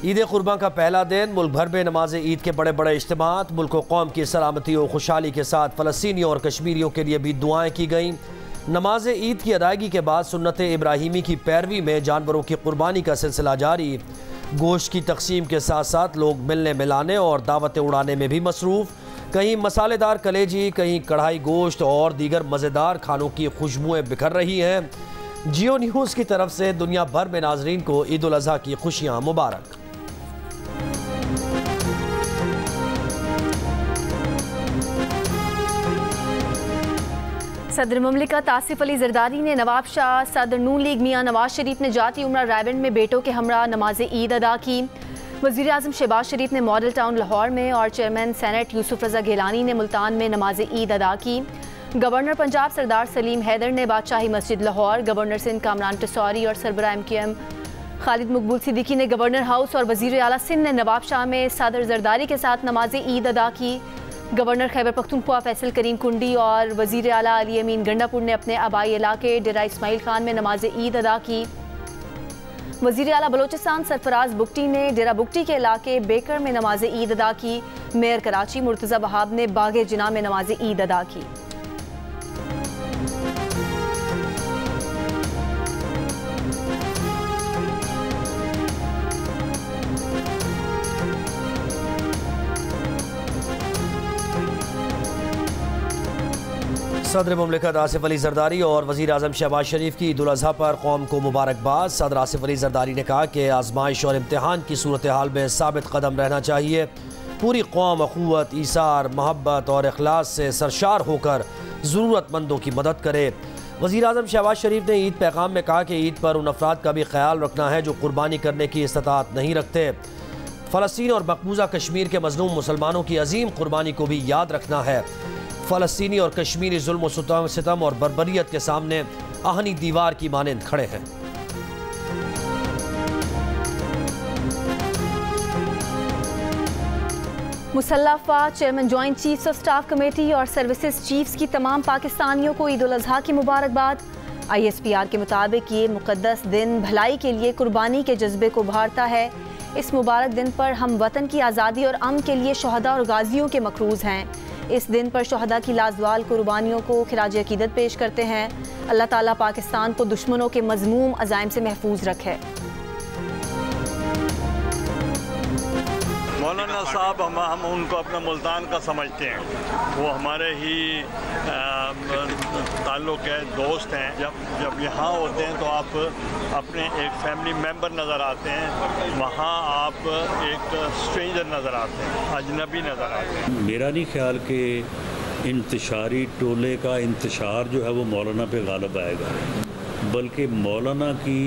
ईद कुर्बान का पहला दिन, मुल्क भर में नमाज ईद के बड़े बड़े इज्तिमात। मुल्क व कौम की सलामती और खुशहाली के साथ फ़लस्तीनियों और कश्मीरियों के लिए भी दुआएं की गईं। नमाज ईद की अदायगी के बाद सुन्नत इब्राहिमी की पैरवी में जानवरों की कुर्बानी का सिलसिला जारी। गोश्त की तकसीम के साथ साथ लोग मिलने मिलाने और दावतें उड़ाने में भी मसरूफ़। कहीं मसालेदार कलेजी, कहीं कढ़ाई गोश्त और दीगर मज़ेदार खानों की खुशबुएँ बिखर रही हैं। जियो न्यूज़ की तरफ से दुनिया भर में नाजरीन को ईद उल अज़हा की खुशियाँ मुबारक। सदर मुमलिकत आसिफ अली जरदारी ने नवाब शाह, सदर नून लीग मियाँ नवाज शरीफ ने जाती उम्रा रायबंड में बेटों के हमरा नमाज ईद अदा की। वज़ीर आज़म शहबाज शरीफ ने मॉडल टाउन लाहौर में और चेयरमैन सेनेट यूसुफ रज़ा गिलानी ने मुल्तान में नमाज ईद अदा की। गवर्नर पंजाब सरदार सलीम हैदर ने बादशाही मस्जिद लाहौर, गवर्नर सिंध कामरान टसौरी और सरबराह MKM खालिद मकबूल सिद्दीकी ने गवर्नर हाउस और वज़ीर आला सिंध ने नवाब शाह में सदर जरदारी के साथ नमाज ईद अदा की। गवर्नर खैबर पख्तूनख्वा फैसल करीम कुंडी और वज़ीर आला अली अमीन गंडापुर ने अपने आबाई इलाके डेरा इस्माइल खान में नमाज ईद अदा की। वज़ीर आला बलोचिस्तान सरफराज बुगटी ने डेरा बुगटी के इलाके बेकर में नमाज ईद अदा की। मेयर कराची मुर्तज़ा बहाब ने बागे जिना में नमाज ईद अदा की। सदर मुमलिकत आसिफ अली जरदारी और वज़ीर आज़म शहबाज शरीफ की ईद उल अज़हा पर कौम को मुबारकबाद। सदर आसिफ अली जरदारी ने कहा कि आजमाइश और इम्तिहान की सूरत हाल में साबित कदम रहना चाहिए। पूरी कौम अख़ुवत, ईसार, मोहब्बत और इखलास से सरशार होकर ज़रूरतमंदों की मदद करे। वज़ीर आज़म शहबाज शरीफ ने ईद पैगाम में कहा कि ईद पर उन अफराद का भी ख्याल रखना है जो कुर्बानी करने की इस्तात नहीं रखते। फ़लस्तीन और मकबूजा कश्मीर के मज़लूम मुसलमानों की अजीम कुर्बानी को भी याद रखना है। फ़लस्तीनी और कश्मीरी जुल्म सितम और बर्बरियत के सामने आहनी दीवार की मानंद खड़े हैं। मुसल्लह अफ़वाज chairman joint chiefs of staff committee और सर्विसेज चीफ्स की तमाम पाकिस्तानियों को ईद उल अज़हा की मुबारकबाद। ISPR के मुताबिक ये मुक़द्दस दिन भलाई के लिए कुर्बानी के जज्बे को उभारता है। इस मुबारक दिन पर हम वतन की आज़ादी और अमन के लिए शहदा और गाजियों के मकरूज़ हैं। इस दिन पर शहदा की लाजवाल कुर्बानियों को खिराज अकीदत पेश करते हैं। अल्लाह ताला पाकिस्तान को दुश्मनों के मज़मूम अज़ाइम से महफूज रखे। मौलाना साहब हम उनको अपना मुल्तान का समझते हैं, वो हमारे ही ताल्लुक़ है, दोस्त हैं। जब यहाँ होते हैं तो आप अपने एक फैमिली मेंबर नज़र आते हैं, वहाँ आप एक स्ट्रेंजर नज़र आते हैं, अजनबी नज़र आते हैं। मेरा नहीं ख्याल कि इंतशारी टोले का इंतशार जो है वो मौलाना पे गालिब आएगा, बल्कि मौलाना की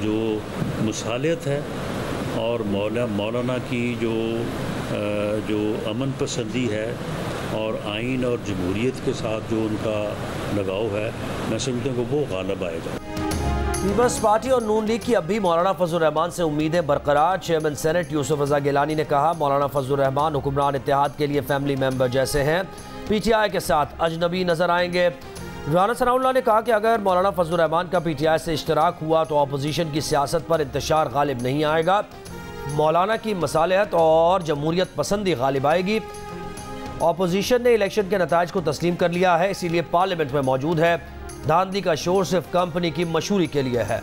जो मुसालियत है और मौलाना की जो अमन पसंदी है और आइन और जमहूरियत के साथ जो उनका लगाव है, मैं समझता हूँ कि वो गालिब आएगा। पीपल्स पार्टी और नून लीग की अब भी मौलाना फजल रहमान से उम्मीदें बरकरार। चेयरमैन सेनेट यूसुफ रज़ा गिलानी ने कहा, मौलाना फजल रहमान हुक्मरान इत्तेहाद के लिए फैमिली मेंबर जैसे हैं, PTI के साथ अजनबी नजर आएंगे। राना सनाउल्लाह ने कहा कि अगर मौलाना फजल रहमान का PTI से इश्तराक हुआ तो अपोजिशन की सियासत पर इंतशार गालिब नहीं आएगा। मौलाना की मसालहत और जमहूरियत पसंदी गालिब आएगी। अपोजिशन ने इलेक्शन के नताइज को तस्लीम कर लिया है, इसीलिए पार्लियामेंट में मौजूद है। धांधली का शोर सिर्फ कंपनी की मशहूरी के लिए है।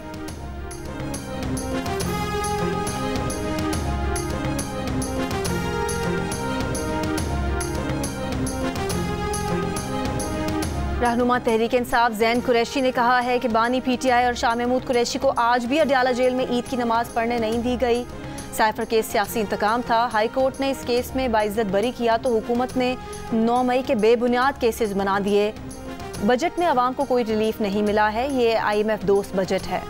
रहनुमा तहरीक इंसाफ ज़ैन कुरैशी ने कहा है कि बानी PTI और शाह महमूद कुरैशी को आज भी अडयाला जेल में ईद की नमाज पढ़ने नहीं दी गई। साइफर केस सियासी इंतकाम था। हाई कोर्ट ने इस केस में बाइज्जत बरी किया तो हुकूमत ने 9 मई के बेबुनियाद केसेस बना दिए। बजट में आवाम को कोई रिलीफ नहीं मिला है। ये IMF दोस्त बजट है।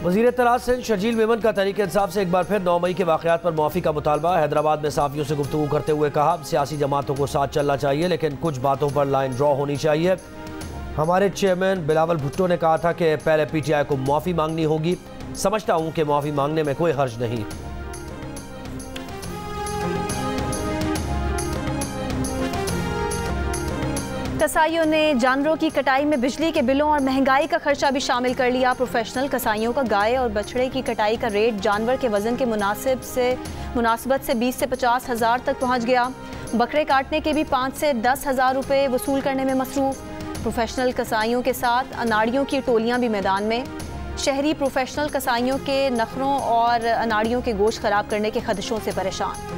वज़ीर इत्तलात सिंध शर्जील मेमन का तहरीक इंसाफ से एक बार फिर 9 मई के वाक़यात पर मुआफ़ी का मुतालबा। हैदराबाद में सहाफ़ियों से गुफ्तगू करते हुए कहा, सियासी जमातों को साथ चलना चाहिए लेकिन कुछ बातों पर लाइन ड्रॉ होनी चाहिए। हमारे चेयरमैन बिलावल भुट्टो ने कहा था कि पहले PTI को मुआफ़ी मांगनी होगी। समझता हूँ कि मुआफ़ी मांगने में कोई हर्ज नहीं। कसाईयों ने जानवरों की कटाई में बिजली के बिलों और महंगाई का खर्चा भी शामिल कर लिया। प्रोफेशनल कसाईयों का गाय और बछड़े की कटाई का रेट जानवर के वजन के मुनासिबत से 20 से 50 हज़ार तक पहुँच गया। बकरे काटने के भी 5 से 10 हज़ार रुपये वसूल करने में मसरूफ़। प्रोफेशनल कसाईयों के साथ अनाड़ियों की टोलियां भी मैदान में। शहरी प्रोफेशनल कसाईयों के नखरों और अनाड़ियों के गोश्त खराब करने के खदशों से परेशान।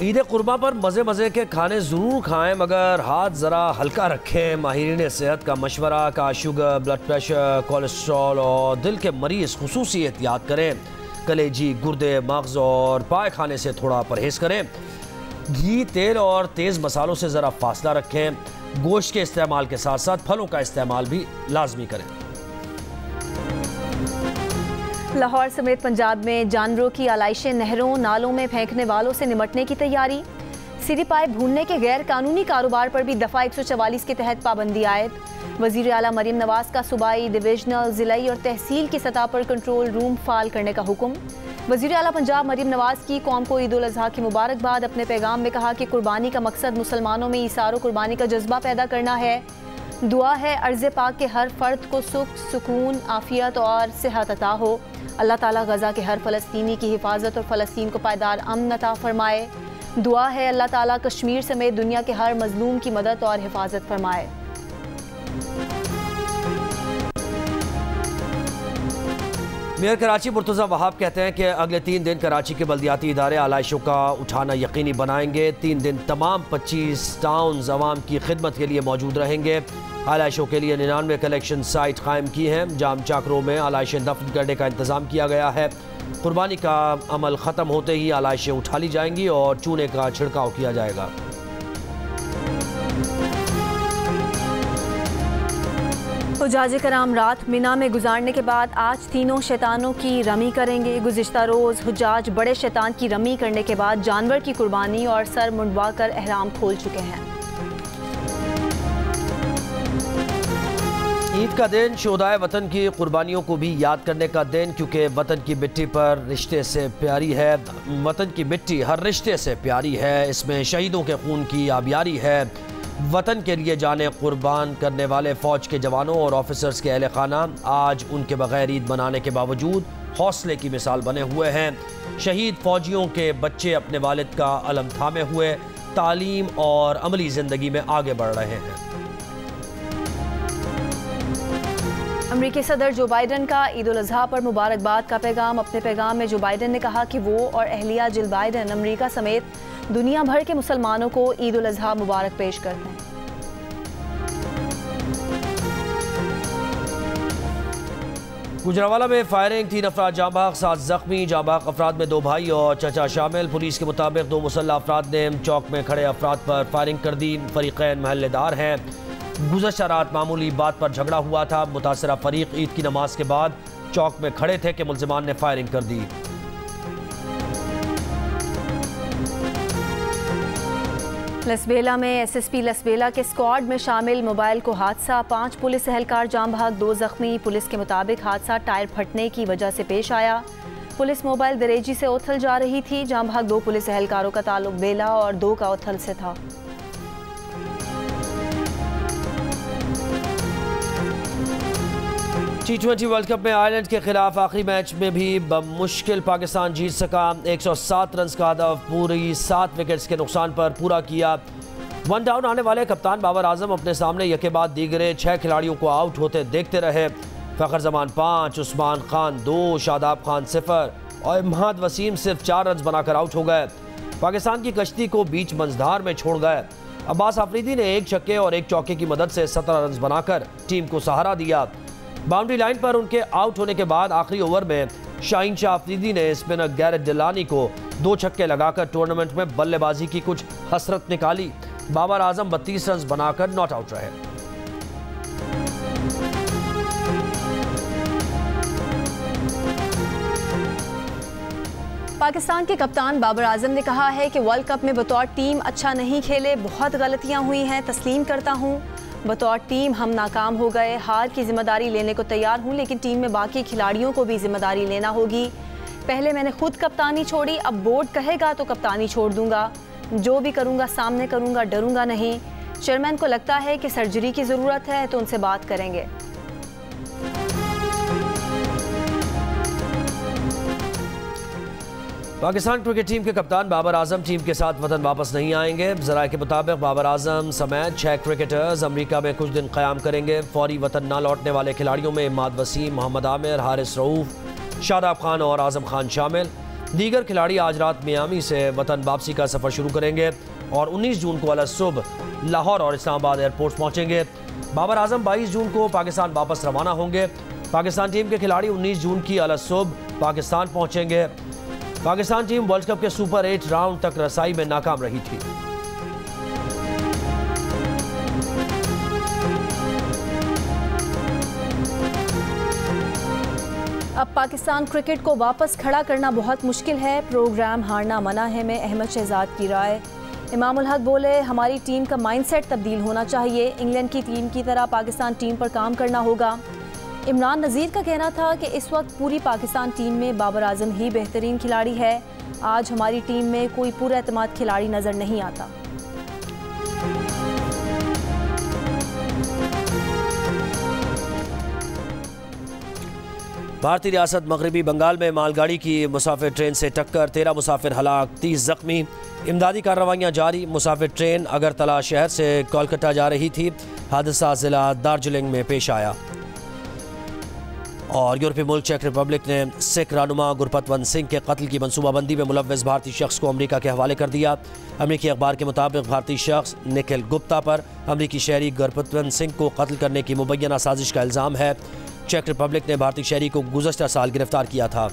ईद कुर्बा पर मज़े मज़े के खाने ज़रूर खाएं, मगर हाथ ज़रा हल्का रखें। माहिरीन सेहत का मशवरा का शुगर, ब्लड प्रेशर, कोलेस्ट्रॉल और दिल के मरीज़ खुसूसी एहतियात करें। कलेजी, गुर्दे, मग़ज़ और पाए खाने से थोड़ा परहेज़ करें। घी, तेल और तेज़ मसालों से ज़रा फासला रखें। गोश्त के इस्तेमाल के साथ साथ फलों का इस्तेमाल भी लाजमी करें। लाहौर समेत पंजाब में जानवरों की आलाइशें नहरों नालों में फेंकने वालों से निमटने की तैयारी। सिरी पाए भूनने के गैर कानूनी कारोबार पर भी दफ़ा 144 के तहत पाबंदी आयद। वज़ीर आला मरीम नवाज का सूबाई, डिविजनल, ज़िलाई और तहसील की सतह पर कंट्रोल रूम फाल करने का हुक्म। वज़ीर आला पंजाब मरीम नवाज की कौम को ईद उल अज़हा की मुबारकबाद। अपने पैगाम में कहा कि कुर्बानी का मकसद मुसलमानों में ईसार कुर्बानी का जज्बा पैदा करना है। दुआ है अर्ज़ पाक के हर फ़र्द को सुख, सुकून, आफ़ियत और सेहत अता हो। अल्लाह ताला गज़ा के हर फ़लस्तीनी की हिफाजत और फ़लस्तीन को पायदार अमन अता फरमाए। दुआ है अल्लाह ताला कश्मीर समेत दुनिया के हर मज़लूम की मदद और हिफाजत फरमाए। मेयर कराची मुर्तज़ा वहाब कहते हैं कि अगले 3 दिन कराची के बल्दियाती इदारे आलाइशों का उठाना यकीनी बनाएंगे। 3 दिन तमाम 25 टाउन्स अवाम की खिदमत के लिए मौजूद रहेंगे। आलाइशों के लिए 99 कलेक्शन साइट कायम की हैं। जाम चाकरों में आलाइशें दफन करने का इंतज़ाम किया गया है। कुर्बानी का अमल ख़त्म होते ही आलाइशें उठा ली जाएंगी और चूने का छिड़काव किया जाएगा। हुज्जाज कराम रात मिना में गुजारने के बाद आज तीनों शैतानों की रमी करेंगे। गुज़िश्ता रोज़ हुज्जाज बड़े शैतान की रमी करने के बाद जानवर की कुर्बानी और सर मुंडवा कर एहराम खोल चुके हैं। ईद का दिन शोहदाए वतन की कुर्बानियों को भी याद करने का दिन, क्योंकि वतन की मिट्टी पर रिश्ते से प्यारी है। वतन की मिट्टी हर रिश्ते से प्यारी है। इसमें शहीदों के खून की आबियारी है। वतन के लिए जाने कुर्बान करने वाले फ़ौज के जवानों और ऑफिसर्स के अहले खाना आज उनके बगैर ईद मनाने के बावजूद हौसले की मिसाल बने हुए हैं। शहीद फ़ौजियों के बच्चे अपने वालिद का अलम थामे हुए तालीम और अमली ज़िंदगी में आगे बढ़ रहे हैं। अमेरिकी सदर जो बाइडन का ईद उल अज़हा पर मुबारकबाद का पैगाम। अपने पैगाम में जो बाइडन ने कहा कि वो और अहलिया जिल बाइडन अमेरिका समेत दुनिया भर के मुसलमानों को ईद उल अज़हा मुबारक पेश करते हैं। गुजरावाला में फायरिंग, 3 अफराद जाँ बहक, 7 जख्मी। जाँ बहक अफराद में 2 भाई और चचा शामिल। पुलिस के मुताबिक 2 मुसल्लह अफराद ने चौक में खड़े अफराद पर फायरिंग कर दी। फरीक़ैन महल्लेदार हैं। गुज़श्ता रात मामूली बात पर झगड़ा हुआ था। मुतासरा फरीक ईद की नमाज के बाद चौक में खड़े थे कि मुल्ज़िमान ने फायरिंग कर दी। लसबेला में एसएसपी लसबेला के स्क्वाड में शामिल मोबाइल को हादसा। 5 पुलिस एहलकार जाम बहक, 2 जख्मी। पुलिस के मुताबिक हादसा टायर फटने की वजह से पेश आया। पुलिस मोबाइल दरेजी से ओथल जा रही थी। जाम बहक 2 पुलिस एहलकारों का ताल्लुक बेला और 2 का ओथल से था। T20 वर्ल्ड कप में आयरलैंड के खिलाफ आखिरी मैच में भी मुश्किल पाकिस्तान जीत सका। 107 रन का हदफ पूरी 7 विकेट्स के नुकसान पर पूरा किया। 1 डाउन आने वाले कप्तान बाबर आजम अपने सामने यके बाद दीगरे 6 खिलाड़ियों को आउट होते देखते रहे। फ़खर जमान 5, उस्मान खान 2, शादाब खान 0 और इम्हाद वसीम सिर्फ 4 रन बनाकर आउट हो गए। पाकिस्तान की कश्ती को बीच मंझधार में छोड़ गए। अब्बास आफरीदी ने 1 छक्के और 1 चौके की मदद से 17 रन बनाकर टीम को सहारा दिया। बाउंड्री लाइन पर उनके आउट होने के बाद आखिरी ओवर में शाहीन शाह अफरीदी ने स्पिनर गैरेट डिलानी को 2 छक्के लगाकर टूर्नामेंट में बल्लेबाजी की कुछ हसरत निकाली। बाबर आजम 32 रन बनाकर नॉट आउट रहे। पाकिस्तान के कप्तान बाबर आजम ने कहा है कि वर्ल्ड कप में बतौर टीम अच्छा नहीं खेले, बहुत गलतियां हुई हैं, तस्लीम करता हूं। बतौर टीम हम नाकाम हो गए। हार की जिम्मेदारी लेने को तैयार हूँ, लेकिन टीम में बाकी खिलाड़ियों को भी जिम्मेदारी लेना होगी। पहले मैंने खुद कप्तानी छोड़ी, अब बोर्ड कहेगा तो कप्तानी छोड़ दूंगा। जो भी करूंगा सामने करूंगा, डरूंगा नहीं। चेयरमैन को लगता है कि सर्जरी की ज़रूरत है तो उनसे बात करेंगे। पाकिस्तान क्रिकेट टीम के कप्तान बाबर आजम टीम के साथ वतन वापस नहीं आएंगे। ज़राए के मुताबिक बाबर आजम समेत 6 क्रिकेटर्स अमेरिका में कुछ दिन क़याम करेंगे। फौरी वतन न लौटने वाले खिलाड़ियों में इमाद वसीम, मोहम्मद आमिर, हारिस रऊफ, शादाब खान और आजम खान शामिल। दीगर खिलाड़ी आज रात मियामी से वतन वापसी का सफ़र शुरू करेंगे और 19 जून को अलग-सुबह लाहौर और इस्लामाबाद एयरपोर्ट पहुँचेंगे। बाबर आजम 22 जून को पाकिस्तान वापस रवाना होंगे। पाकिस्तान टीम के खिलाड़ी 19 जून की अलग-सुबह पाकिस्तान पहुँचेंगे। पाकिस्तान टीम वर्ल्ड कप के सुपर 8 राउंड तक रसाई में नाकाम रही थी। अब पाकिस्तान क्रिकेट को वापस खड़ा करना बहुत मुश्किल है। प्रोग्राम हारना मना है में अहमद शहजाद की राय। इमामुल हक बोले, हमारी टीम का माइंडसेट तब्दील होना चाहिए। इंग्लैंड की टीम की तरह पाकिस्तान टीम पर काम करना होगा। इमरान नज़ीर का कहना था कि इस वक्त पूरी पाकिस्तान टीम में बाबर आजम ही बेहतरीन खिलाड़ी है। आज हमारी टीम में कोई पूरा एतमाद खिलाड़ी नज़र नहीं आता। भारतीय रियासत मगरबी बंगाल में मालगाड़ी की मुसाफिर ट्रेन से टक्कर, 13 मुसाफिर हलाक, 30 जख्मी। इमदादी कार्रवाइयाँ जारी। मुसाफिर ट्रेन अगरतला शहर से कोलकाता जा रही थी। हादसा जिला दार्जिलिंग में पेश आया। और यूरोपीय मुल्क चेक रिपब्लिक ने सिख रहनुमा गुरपतवंत सिंह के कत्ल की मनसूबाबंदी में मुलव्वस भारतीय शख्स को अमेरिका के हवाले कर दिया। अमेरिकी अखबार के मुताबिक भारतीय शख्स निखिल गुप्ता पर अमेरिकी शहरी गुरपतवंत सिंह को कत्ल करने की मुबैना साजिश का इल्ज़ाम है। चेक रिपब्लिक ने भारतीय शहरी को गुज़श्ता साल गिरफ्तार किया था।